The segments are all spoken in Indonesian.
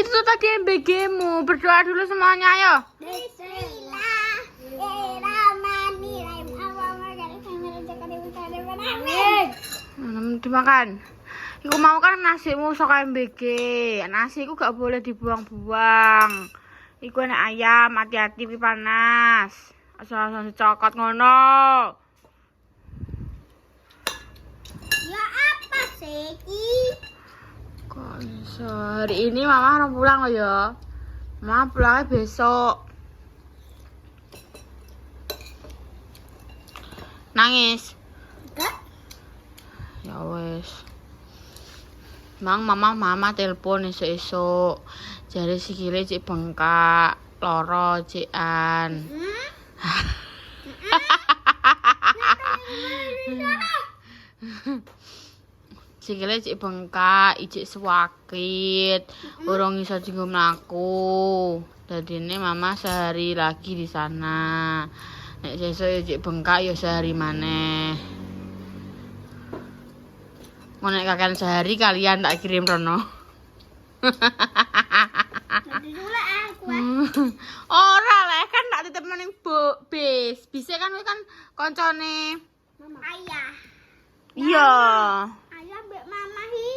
itu tadi MBG-mu. Berdoa dulu semuanya, ayo. Dimakan. Iku mau kan nasimu sok MBG. Nasi iku gak boleh dibuang-buang. Iku enak ayam, hati-hati pi panas. Asal-asal dicokot ngono. Ya apa sih? Kok iso? Hari ini mama harus pulang loh ya. Mama pulangnya besok. Nangis. Enggak. Ya wes. Mama telepon esuk-esuk. Jare sikile cek bengkak, loro cekan. Sikile cek bengkak, ijik swakit, urung iso dienggo mlaku. Dadine mama sehari lagi di sana. Nek sesuk ya cek bengkak ya sehari maneh. Nek kakek sehari kalian tak kirim rono. Ora leh kan tak titip ning bis. Bise kan kan koncone Ayah. Iya. Ayah mbek mama hi.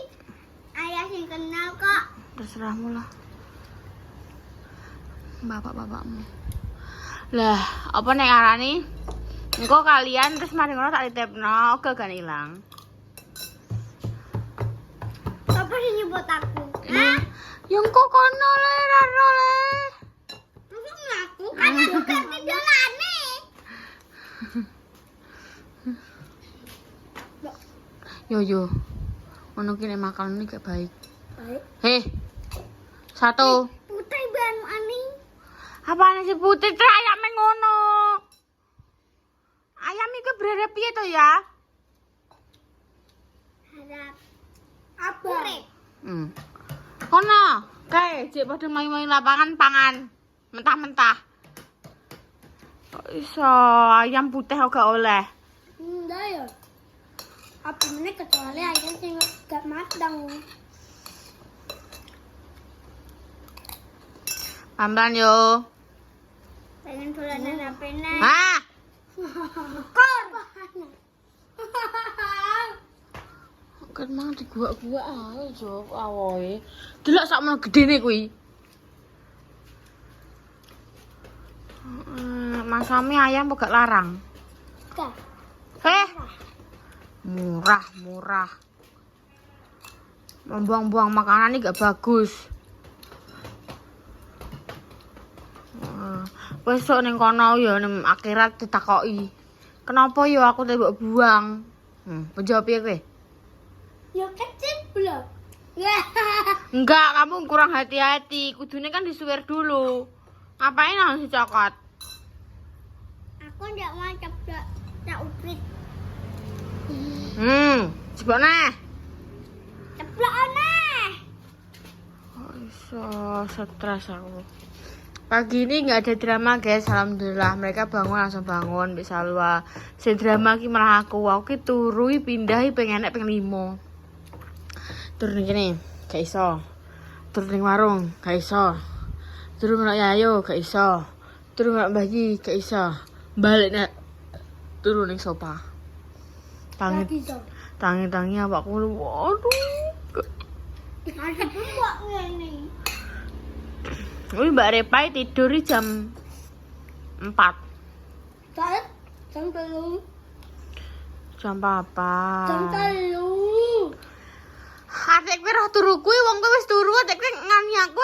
Ayah sing kenal kok. Terserahmu lah. Bapak-bapakmu. Lah, apa nek arani? Engko kalian terus mari ngono tak titipno, oke kan ilang. Apa sih nyebut aku? Hah? Yang kok kono le raro le. Langsung ngaku kan aku kan tidolane. Yo. Ngono ki nek makan iki gak baik. Baik. Heh. Satu. Putih banu aning. Apaan sih putih tre ayam ngono? Ayam iku berharap piye to ya? Harap apa? Kono, kae cek padha main-main lapangan pangan. Mentah-mentah. Kok iso ayam putih kok gak oleh? Enggak ya. Apa meneh kecuali ayam sing gak matang. Pelan yo. Pengen dolanan HP nek. Hah? Kor. Kan mang digua-gua ae jo awoe. Delok sakmono gedene kuwi. Masami ayam kok gak larang. Gak. Murah. Membuang-buang makanan ini gak bagus. Besok ning kono ya ning akhirat ditakoki. Kenapa ya aku tak buang? Menjawab piye kowe? Ya kecil belum. Enggak, kamu kurang hati-hati. Kudune kan disuwir dulu. Ngapain harus dicokot? Aku ndak mau ceplok tak uprit. Coba neh. Ceplok aneh. Kok iso stres aku. Pagi ini nggak ada drama guys, alhamdulillah mereka langsung bangun bisa luar. Si drama ki malah aku ki turu pindah pengen enek pengen limo. Turun gini, gak iso. Turun ning warung, gak iso. Turun melok yayo, gak iso. Turun melok bayi, gak iso. Balik nek turun ning sofa. Tangi awakku waduh. Masih buak ngene. Wih Mbak Repai tidur jam 4. Saat jam 3. Jam apa? Jam 3. Adik kowe roh turu kuwi wong kowe wis turu adik kowe ngani aku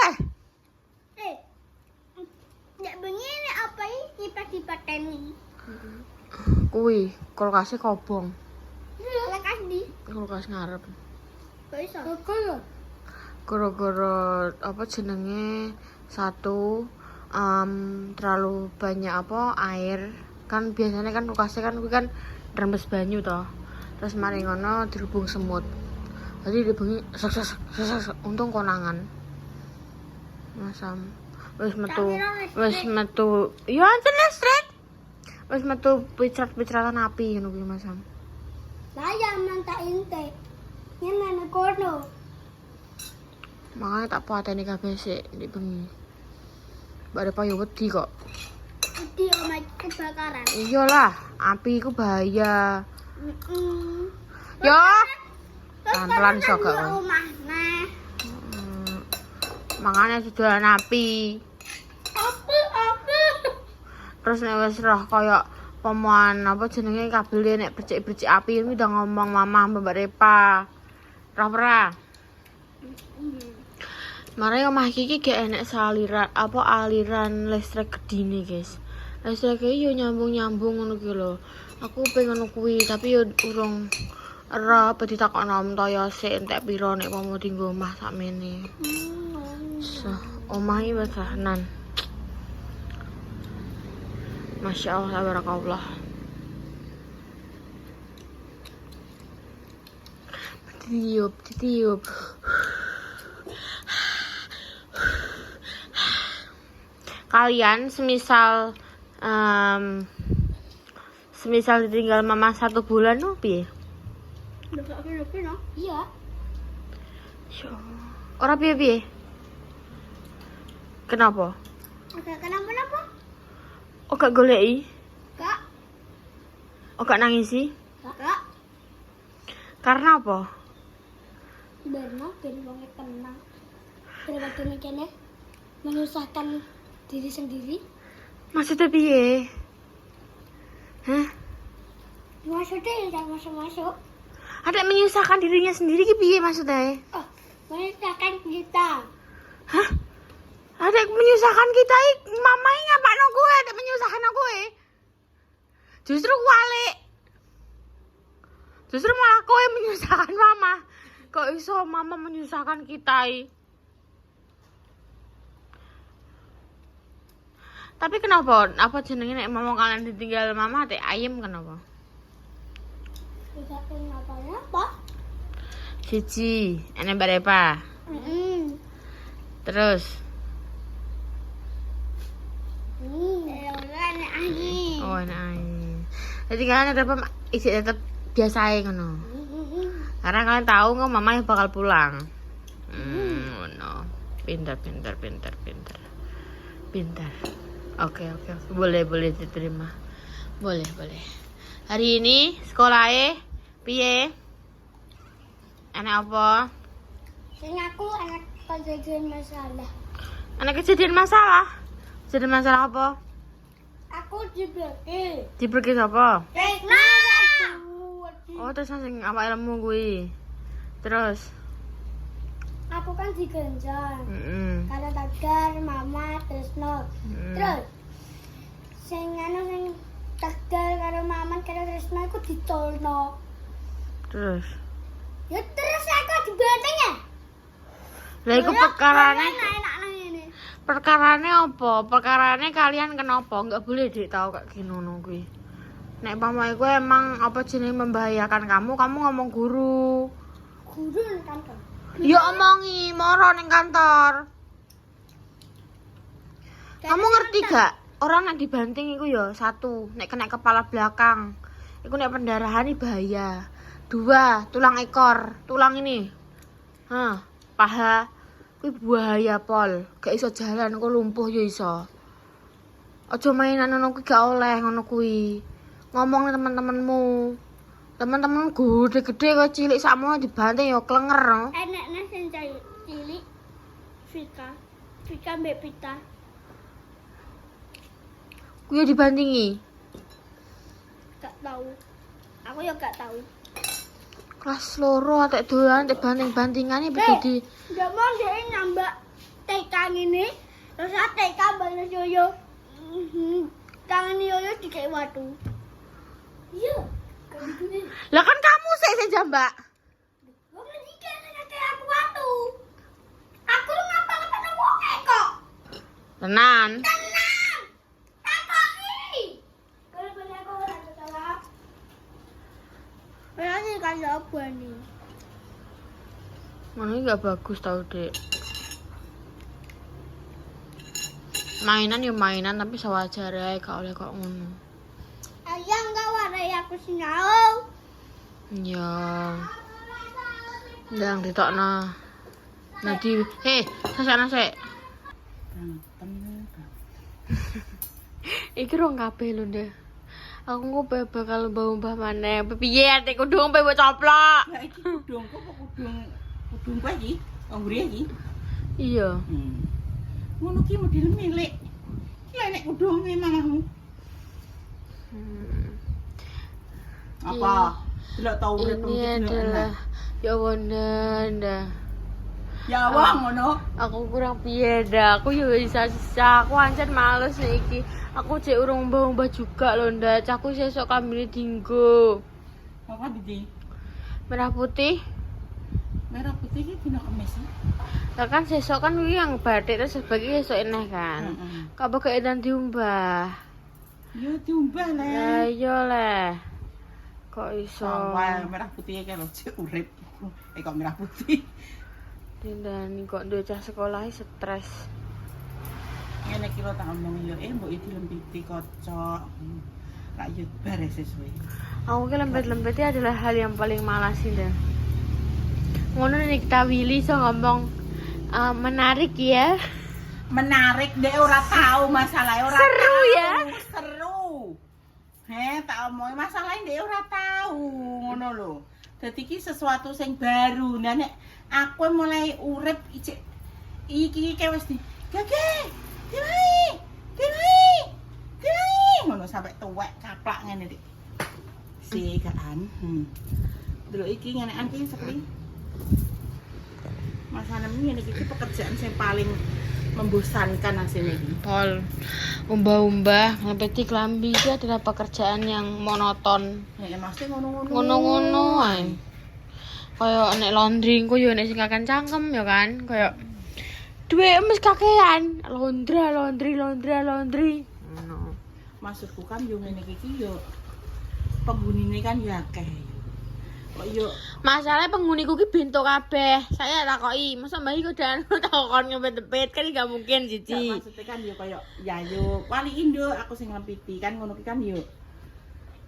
Nek bengi nek apa iki dipateni. Kuwi kulkase kobong. Lekas di. Kulkas ngarep. Kok iso? Kok Gara-gara apa jenenge satu terlalu banyak apa air kan biasanya kan kulkasnya kan kuwi kan rembes banyu toh. Terus mari ngono dirubung semut. Tadi dibengi untung konangan. Masam. Wis metu. Ya ancen listrik. Wis metu picrat-picratan api ngono kuwi Masam. Saya mantak inte. Yen nang kono. Makanya tak pateni kabeh sik ndek bengi. Bare payo wedi kok. Wedi omah kebakaran. Iyalah, api iku bahaya. Yo. Pelan-pelan sok gak kon. Omah nah. Makanya dodolan api. Apa? Terus nek wis roh koyo pemoan apa jenenge kabel nek bercik-bercik api ini udah ngomong mama Mbak Repa. Roh ora? Mare omah iki gak enek aliran listrik gedine, guys. Listrike yo nyambung-nyambung ngono ki lho. Aku pengen ngono kuwi, tapi yo urung ora apa ditakokno om toyo sik entek pira nek mau dienggo omah sakmene. Omah iki wis tenan. Masya Allah, tabarakallah. Ditiup. Kalian semisal ditinggal mama 1 bulan no piye? Iya. Ora piye? Kenapa? Kenapa? Oh gak goleki? Kak. Oh gak nangisi? Kak. Karena apa? Berno ben wong tenang. Daripada mikirnya menyusahkan diri sendiri. Maksudnya piye? Hah? Maksudnya yang masuk. Ada menyusahkan dirinya sendiri ki piye maksudnya? Oh, menyusahkan kita. Hah? Ada menyusahkan kita mama ini ngapakno kowe ada menyusahkan kowe? Justru kualik. Justru malah kowe menyusahkan mama. Kok iso mama menyusahkan kita? Tapi kenapa? Apa jenenge nek mama kalian ditinggal mama teh ayem kenapa? Tidak kenapa? Siji, enek barepa. Terus Enak angin. oh enak ae. Jadi kalian isi tetap biasa ae ngono. Karena kalian tahu nggak mama yang bakal pulang. No. Pintar. Oke. Boleh diterima. Boleh. Hari ini sekolahnya piye? Enak apa? Sing aku anak kejadian masalah. Anak kejadian masalah? Kejadian masalah apa? Aku diblokir. Dipergi apa? Nah. Oh, terus sing apa ilmu kuwi. Terus Aku kan digenjot. Karo Tagar, Mama, Tresno. Terus sing Tagar karo Mama karo Tresno iku ditolno. Terus Ya terus aku dibanteng ya. lah iku perkarane Enak nang ngene. perkarane apa? Perkarane kalian kenapa? Enggak boleh Dik tau kayak ginono kuwi. Nek mama iku emang apa jenenge membahayakan kamu ngomong guru. Guru nang kantor. Ya omongi moro ning kantor. Kamu ngerti gak? Orang nek dibanting iku ya 1, nek kena kepala belakang. Iku nek pendarahan iki bahaya. 2, tulang ekor, tulang ini. Paha. Kuwi bahaya pol. Gak iso jalan kok lumpuh ya iso. Aja mainan ngono kuwi gak oleh ngono kuwi. Ngomong teman-temanmu. Teman-teman gede-gede kok cilik sakmono dibanting ya klenger. Enaknya sing cilik Vika mbek Pita. Kuwi dibantingi. Gak tahu. Aku ya gak tahu. Kelas loro atek dolan tek banting-bantingane di Ndak mau dia nyambak TK ngene. Terus TK balas yoyo. Tangan yoyo dikek watu. Iya. Lah kan kamu sing jambak. Wong iki ngekek aku watu. Aku ngapa-ngapa wong kok. Tenan. Tenang. Takoki. Kalau aku ora salah. Berarti kan jawaban nih. Mana nggak bagus tau Dek. Mainan ya mainan tapi sewajarnya gak oleh kok ngono. Ayah enggak warai aku sinau. Ya. Ndang ditokno. Nanti, sasana sik. Iki rong kabeh lho, Ndek. Aku ngopo bakal mbah maneh. Piye atik kudung pe coplok. Ya iki kudung kok kudung kowe iki. Wong ngriye iki. Iya. Ngono ki model milik. Ki lek nek kudunge mamahmu. Apa? Delok tau urip Ini adalah ya Wanda. Ya wong ngono. Aku kurang piye dah. Aku yo sisa-sisa. Aku ancen males nih iki. Aku cek urung mbah juga lho, Ndak. Aku sesuk kambine dinggo. Apa ndi? Merah putih. Merah putih iki dina Kamis. Lah kan sesuk kan kuwi yang batik terus sebagi sesuk eneh kan. Kok kok edan diumbah. Ya diumbah le. Lah iya le. Kok iso? Wah, merah putih iki lho cek urip. Kok merah putih. Dindani kok duwe cah sekolah stres. Ngene iki lho tak omong yo mbok iki lempiti kocok. Rak yo bare sesuai. Aku ki lembet-lembet adalah hal yang paling malas sih, Nda. Ngono nih kita Willy so ngomong menarik ya. Menarik deh ora tahu masalahnya ora Seru tahu. ya? Seru. Tak omong masalahnya deh ora tahu ngono lho. Dadi iki sesuatu sing baru. Nah nek aku mulai urip iki wis di gage. Dimai. Ngono sampai tuwek caplak ngene iki. Si kan. Delok iki ngenekan ki sekali. Masalah ini iki pekerjaan yang paling membosankan hasilnya ini. Pol, umbah-umbah, ngepeti klambi itu adalah pekerjaan yang monoton. Ya maksudnya ngono-ngono. Ngono-ngono ae. Kayak nek laundry ku yo nek sing kakan cangkem ya kan, kayak duwe mes kakean, laundry. Ngono. Maksudku kan yo ngene iki yo penggunine kan ya akeh. Kok yo Masalahnya penghuniku ki bento kabeh. Saya takoki, masa mbah iki dan takon ngepet-ngepet kan gak mungkin siji. maksudnya kan yo koyo ya yo wali indo aku sing ngempiti kan ngono ki kan yo.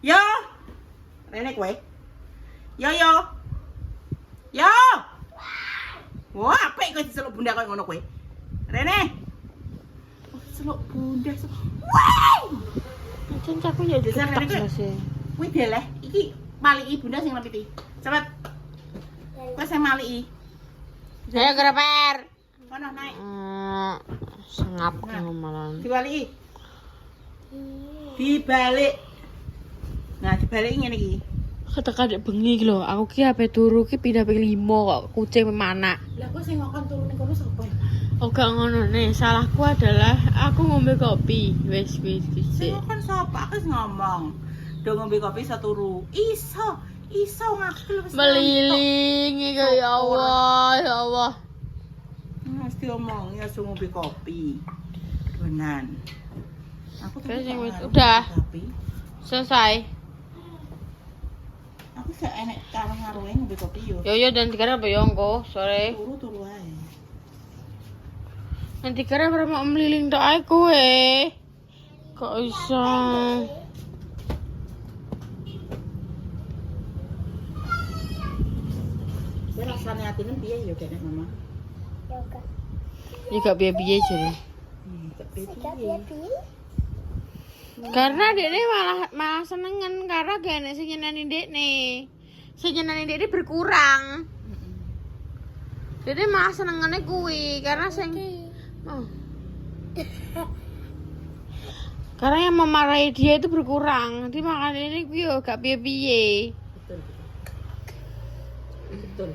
Yo. Rene kowe. Yo. Wah, apik kowe diceluk bunda koyo ngono kowe. Rene. Oh, celuk bunda. Wah! Ancen aku ya Dasar dicetak rene, sih. Kuwi deleh, iki maliki bunda sing ngempiti. Cepet. Kowe sing maliki. Saya greper. Kono naik. Sengap malah. Diwaliki. Dibalik. Nah, dibalik ngene iki. Ketekan dek bengi iki lho, aku ki ape turu ki pindah ping 5 kok kucing memanak. Lah kowe sing ngokon turu ning kono sapa? Oh gak ngono nih, salahku adalah aku ngombe kopi. Wis Sing dhisik. ngokon sapa? Aku wis ngomong. Do ngombe kopi iso turu. Iso ngakil wis. Melilingi kok ya Allah. Mesti omong ya suruh ngombe kopi. Benan. Aku Oke, sing wis- ngaruh udah. Kopi. Selesai. Aku gak enek karo ngaruhe ngombe kopi yo. Yo dan sekarang apa yo engko sore. Turu ae. Nanti kira berapa mau meliling tok ae kowe. Kok iso? Kowe rasane atine piye yo kene mama? Yoga. Ya gak piye-piye jare. Gak piye. Karena dekne malah senengen karena gak sing nyeneni dekne. Sing nyeneni dekne berkurang. Dekne malah senengane kuwi karena sing oh. Karena yang memarahi dia itu berkurang. Nanti makan ini kuwi yo gak piye-piye. Betul.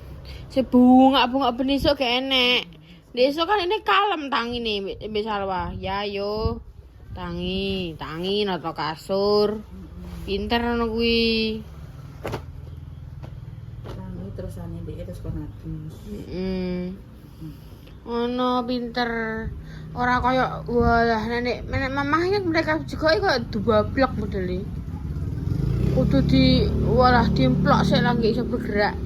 Sebunga benisok gak enek. Besok kan ini kalem tangi nih Salwa. Ya yo. Tangi atau kasur. Pinter ngono kuwi. Tangi terusane dhek terus kon adus. Ono pinter. Ora koyo walah nenek mamahnya mereka juga koyo dubablek modele. Kudu di walah dimplok sik lagi iso bergerak.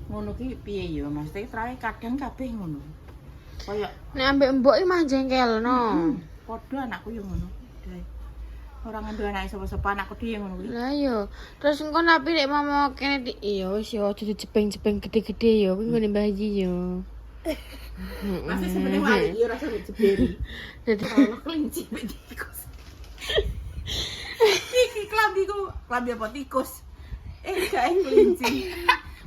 Ngono ki piye yo Mas? Terakhir kadang kabeh ngono. Kaya Nek ambek mbok iki mah jengkelno. padha anakku yo ngono. Ora ngandel anake sapa-sapa anakku dhewe ngono kuwi. Lah yo. Terus engko napi nek mama kene iya wis yo aja dijebeng-jebeng gede-gede yo. Kuwi nggone bayi yo. Masih sebenarnya wali ya rasa jeberi. Dadi Allah kelinci mek tikus. Iki klambiku, klambi apa tikus? Gak kelinci.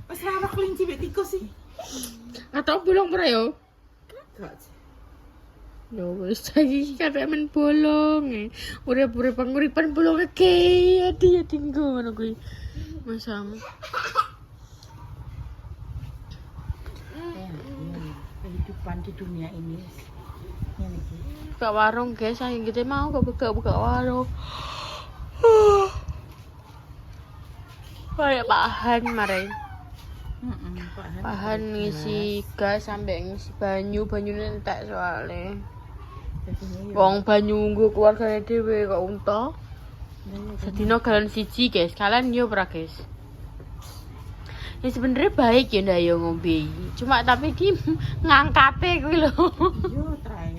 Wes ora kelinci mek tikus sih. atau bolong pernah yo. Gak. Yo wis saiki kabeh men bolong. Urip-urip panguripan bolong kaya dia tinggo ngono kuwi. Masam. Kehidupan di dunia ini. Ngene iki. Buka warung guys, saking kita mau kok buka warung. Kayak bahan mare. Bahan ngisi gas sampai ngisi banyu entek soalnya. Wong banyu nggo keluargane dhewe kok unta. Sedina galon siji guys, kalian yo ora guys. Ya sebenarnya baik ya ndak yo ngombe. Cuma tapi ki ngangkate kuwi lho. Yo trae.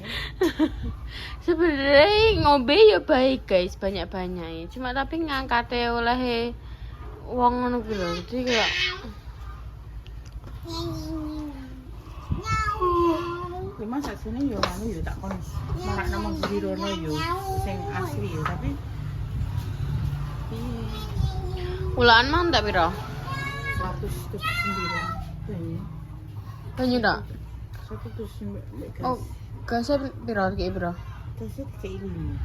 Sebenarnya ngombe ya baik guys, banyak-banyak. Cuma tapi ngangkate oleh wong ngono kuwi lho. Jadi kayak Cuma sakjane yo anu yo tak kon marakno mung birono yo sing asli yo tapi ulaan mah ndak piro? 109. Banyu ndak? 109. Oh, gasnya piro iki piro? Kasih kayak ini.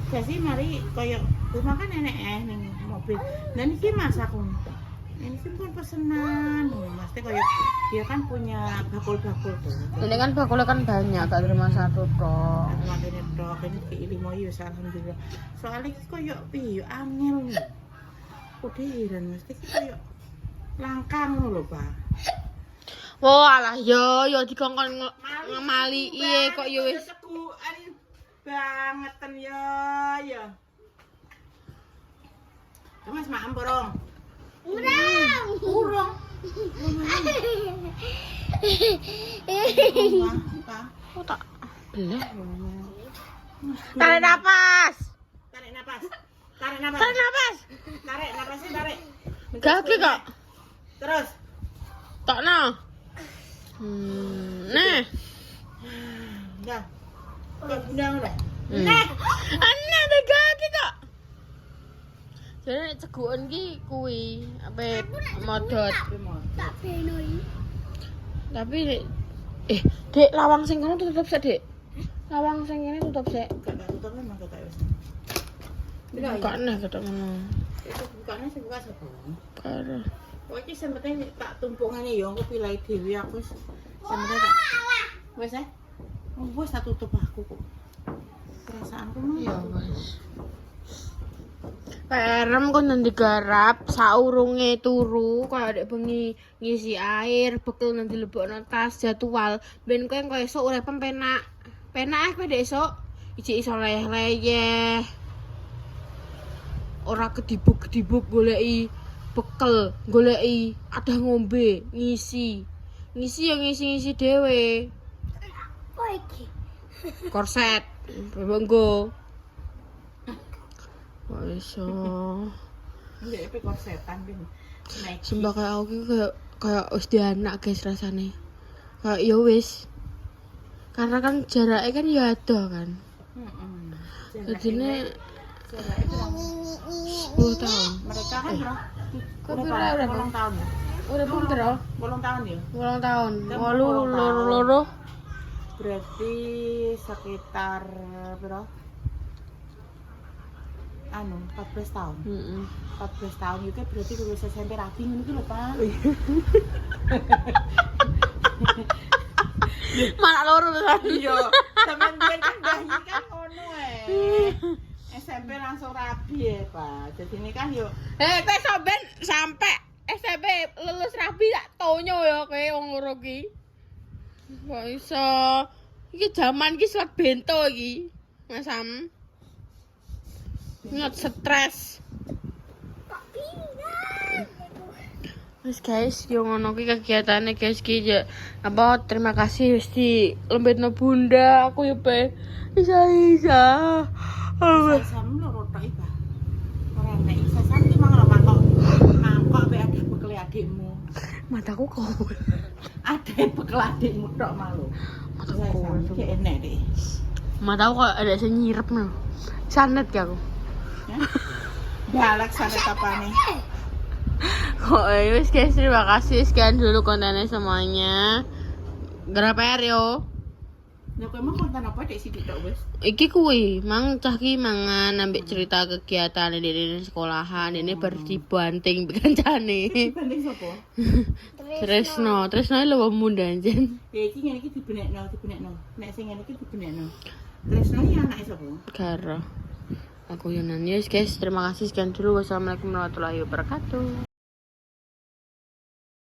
Kasih mari koyo rumah kan enek ning mobil. Dan iki masak untuk. Ini sih pun pesenan, mesti koyo dia kan punya bakul-bakul tuh. Ini kan bakulnya kan banyak, gak cuma satu toh. Makanya toh ini kayak limo yo alhamdulillah. Soalnya iki koyo piye yo angel. Udiran mesti koyo langka ngono lho, Pak. Oh alah yo dikongkon ngemali iye kok yo wis tegukan bangeten yo. Mas maem borong. Urung. oh tak belah. Tarik napas. Tarik napas. Tarik napas. Tarik napasnya tarik. Gaki kok. Terus. Tokno. Nah. Dah. Kok bundang udah. Nah. Ana ada gaki kok. Jadi nek ceguken ki kuwi ape modot. Tak benoi. Tapi Dek, lawang sing kono tutup sik, Dek. Lawang sing kene tutup sik. Gak tutup memang kata wis. Buka neh ketok ngono. Itu bukanya sing buka sapa? Karo. Pokoknya sing penting tak tumpungane ya aku pilih dhewe aku sing penting tak. Wis wis tak tutup aku kok. Perasaanku mah Ya wis. Perem kon nang digarap saurunge turu kaya dek bengi ngisi air, bekel nang dilebokno tas jadwal. Ben kowe esuk urip penak. Penak kowe dek esuk ijik iso leyeh-leyeh. Ora kedibuk-kedibuk goleki bekel, goleki adah ngombe, ngisi. Ngisi ya ngisi dhewe. Apa iki? Korset, benggo. Kok iso. Ndek pe kok setan ben. Sumpah kayak aku ki kayak wis di anak guys rasane. Kayak ya wis. Karena kan jaraknya kan ya ada kan. Jadinya 10 tahun. Mereka kan bro. Kok pira ulang tahun ya? Udah pun pira? Ulang tahun ya? Ulang tahun. Kan 8 ulang tahun. loro. Berarti sekitar berapa? 14 tahun. 14 tahun itu berarti lulus SMP rapi ngono iki lho, Pak. Mana loro kan? Iya, sampean biyen kan bayi kan ngono SMP langsung rapi ya, Pak. Jadi ini kan yo Kowe sampean sampai SMP lulus rabi tak tonyo ya kowe wong loro ki. Kok iso? Iki jaman ki selat bento iki. Mas Sam. Nggak stres. Wis guys, yo ngono ki kegiatane guys ki ya. Apa terima kasih wis di lembetno Bunda. Aku yo pe isa. Sesam loro tok iki, Pak. Ora nek sesam ki mang lho mangkok. Mangkok be ada bekel adikmu. Mataku kok. Ada bekel adikmu tok malu. Mataku Sesam ki enek deh. Mataku kok ada sing nyirep no. Sanet ki aku. Galak sampe kapane. Kok wis guys, terima kasih sekian dulu kontennya semuanya. Gerap PR yo. Ya kowe mau konten apa dek sithik tok wis. Iki kuwi mang cah ki mangan ambek cerita kegiatan di sekolahan ini berdibanting kancane. Banding sapa? Tresno lho munda anjen. Ya iki ngene iki dibenekno. Nek sing ngene iki dibenekno. Tresno iki anake sapa? Karo. Aku Yonan. Yes guys, terima kasih sekian dulu. Wassalamualaikum warahmatullahi wabarakatuh.